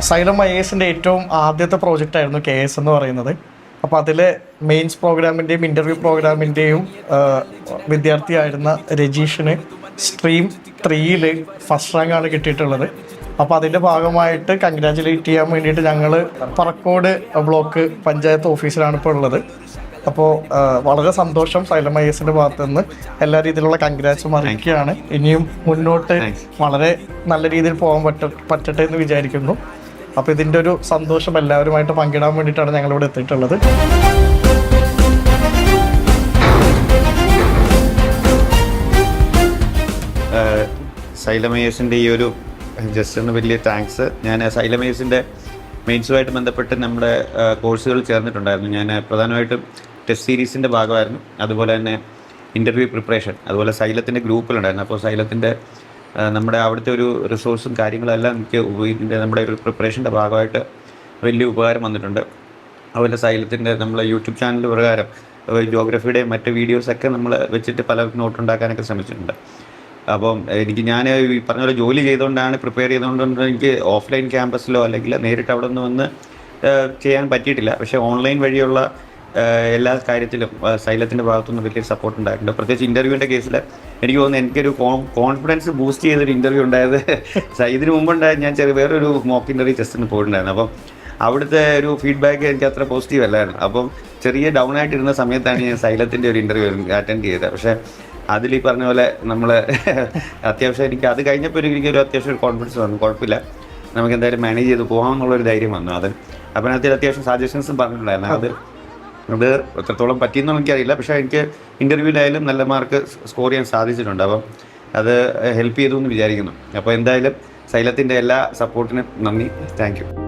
Xylem IASന്റെ ഏറ്റവും ആദ്യത്തെ project ആയിരുന്നു KS എന്ന് പറയുന്നത്. അപ്പോൾ അതിലെ മെയിൻസ് പ്രോഗ്രാമിൻ്റെയും ഇൻ്റർവ്യൂ പ്രോഗ്രാമിൻ്റെയും വിദ്യാർത്ഥിയായിരുന്ന രജീഷിന് സ്ട്രീം 3-ൽ ഫസ്റ്റ് റാങ്കാണ് കിട്ടിയിട്ടുള്ളത്. അപ്പോൾ അതിൻ്റെ ഭാഗമായിട്ട് കൺഗ്രാജുലേറ്റ് ചെയ്യാൻ വേണ്ടിയിട്ട് ഞങ്ങൾ പറക്കോട് ബ്ലോക്ക് പഞ്ചായത്ത് ഓഫീസിലാണ് ഇപ്പോൾ ഉള്ളത്. അപ്പോൾ വളരെ സന്തോഷം. സൈലം IASന്റെ ഭാഗത്ത് നിന്ന് എല്ലാ രീതിയിലുള്ള കൺഗ്രാറ്റ്സും അറിയിക്കുകയാണ്. ഇനിയും മുന്നോട്ട് വളരെ നല്ല രീതിയിൽ പോകാൻ പറ്റട്ടെ എന്ന് വിചാരിക്കുന്നു. അപ്പോൾ ഇതിൻ്റെ ഒരു സന്തോഷം എല്ലാവരുമായിട്ട് പങ്കിടാൻ വേണ്ടിയിട്ടാണ് ഞങ്ങളിവിടെ എത്തിയിട്ടുള്ളത്. സൈലം IASന്റെ ഈ ഒരു ജസ്റ്റ് ഒന്ന് വലിയ താങ്ക്സ്. ഞാൻ സൈലം IASന്റെ മെയിൻസുമായിട്ട് ബന്ധപ്പെട്ട് നമ്മുടെ കോഴ്സുകൾ ചേർന്നിട്ടുണ്ടായിരുന്നു. ഞാൻ പ്രധാനമായിട്ടും ടെസ്റ്റ് സീരീസിൻ്റെ ഭാഗമായിരുന്നു. അതുപോലെ തന്നെ ഇൻ്റർവ്യൂ പ്രിപ്പറേഷൻ, അതുപോലെ സൈലത്തിൻ്റെ ഗ്രൂപ്പിലുണ്ടായിരുന്നു. അപ്പോൾ സൈലത്തിൻ്റെ നമ്മുടെ അവിടുത്തെ ഒരു റിസോഴ്സും കാര്യങ്ങളെല്ലാം എനിക്ക് നമ്മുടെ ഒരു പ്രിപ്പറേഷൻ്റെ ഭാഗമായിട്ട് വലിയ ഉപകാരം വന്നിട്ടുണ്ട്. അതുപോലെ സൈലത്തിൻ്റെ നമ്മളെ യൂട്യൂബ് ചാനൽ പ്രകാരം ജോഗ്രഫിയുടെയും മറ്റ് വീഡിയോസൊക്കെ നമ്മൾ വെച്ചിട്ട് പല നോട്ടുണ്ടാക്കാനൊക്കെ ശ്രമിച്ചിട്ടുണ്ട്. അപ്പം ഞാൻ ഈ പറഞ്ഞ പോലെ ജോലി ചെയ്തുകൊണ്ടാണ് പ്രിപ്പയർ ചെയ്തുകൊണ്ട് എനിക്ക് ഓഫ്ലൈൻ ക്യാമ്പസിലോ അല്ലെങ്കിൽ നേരിട്ട് അവിടെ നിന്ന് വന്ന് ചെയ്യാൻ പറ്റിയിട്ടില്ല. പക്ഷേ ഓൺലൈൻ വഴിയുള്ള എല്ലാ കാര്യത്തിലും സൈലത്തിൻ്റെ ഭാഗത്തുനിന്ന് വലിയൊരു സപ്പോർട്ട് ഉണ്ടായിട്ടുണ്ട്. പ്രത്യേകിച്ച് ഇൻ്റർവ്യൂവിൻ്റെ കേസിൽ എനിക്ക് തോന്നുന്നു എനിക്കൊരു കോൺഫിഡൻസ് ബൂസ്റ്റ് ചെയ്തൊരു ഇൻ്റർവ്യൂ ഉണ്ടായത് ഇതിന് മുമ്പുണ്ടായത്. ഞാൻ വേറൊരു മോക്ക് ഇൻ്റർവ്യൂ ടെസ്റ്റിന് പോയിട്ടുണ്ടായിരുന്നു. അപ്പം അവിടുത്തെ ഒരു ഫീഡ്ബാക്ക് എനിക്ക് അത്ര പോസിറ്റീവ് അല്ലായിരുന്നു. അപ്പം ചെറിയ ഡൗൺ ആയിട്ടിരുന്ന സമയത്താണ് ഞാൻ സൈലത്തിൻ്റെ ഒരു ഇൻ്റർവ്യൂ അറ്റൻഡ് ചെയ്തത്. പക്ഷേ അതിൽ ഈ പറഞ്ഞ പോലെ നമ്മൾ അത്യാവശ്യം എനിക്ക് അത് കഴിഞ്ഞപ്പോൾ എനിക്കൊരു അത്യാവശ്യം കോൺഫിഡൻസ് വന്നു. കുഴപ്പമില്ല, നമുക്ക് എന്തായാലും മാനേജ് ചെയ്ത് പോകാമെന്നുള്ളൊരു ധൈര്യം വന്നു. അപ്പം അതിൽ അത്യാവശ്യം സജഷൻസും പറഞ്ഞിട്ടുണ്ടായിരുന്നു. അത് എത്രത്തോളം പറ്റിയെന്നൊന്നും എനിക്കറിയില്ല. പക്ഷേ എനിക്ക് ഇൻ്റർവ്യൂവിലായാലും നല്ല മാർക്ക് സ്കോർ ചെയ്യാൻ സാധിച്ചിട്ടുണ്ട്. അപ്പം അത് ഹെൽപ്പ് ചെയ്തു എന്ന് വിചാരിക്കുന്നു. അപ്പോൾ എന്തായാലും സൈലത്തിൻ്റെ എല്ലാ സപ്പോർട്ടിനും നന്ദി. Thank you.